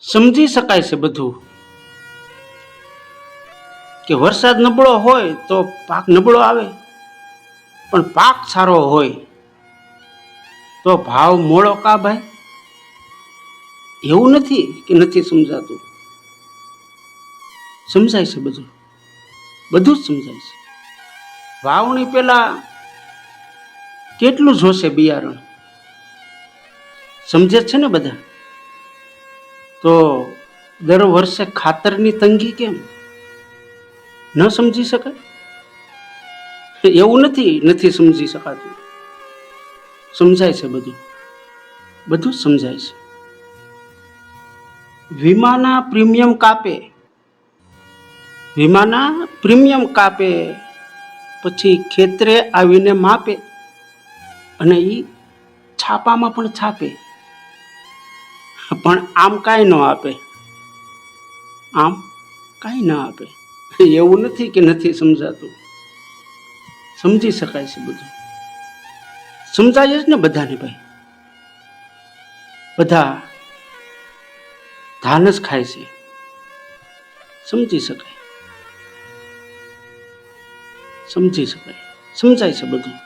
સમજી શકાય છે બધું કે વરસાદ નબળો હોય તો પાક નબળો આવે, પણ પાક સારો હોય તો ભાવ મોળો કા ભાઈ? એવું નથી કે નથી સમજાતું, સમજાય છે બધું, બધું જ સમજાય છે. વાવણી પેલા કેટલું જોશે બિયારણ, સમજે છે ને બધા? તો દર વર્ષે ખાતરની તંગી કેમ ન સમજી શકાય? એવું નથી સમજી શકાતું, સમજાય છે બધું, બધું જ સમજાય છે. વીમાના પ્રીમિયમ કાપે, વીમાના પ્રીમિયમ કાપે, પછી ખેતરે આવીને માપે અને એ છાપામાં પણ છાપે, પણ આમ કાંઈ ન આપે, આમ કાંઈ ન આપે. એવું નથી કે નથી સમજાતું, સમજી શકાય છે બધું, સમજાય જ ને બધાને ભાઈ. બધા ધાન જ ખાય છે, સમજી શકાય, સમજી શકાય, સમજાય છે બધું.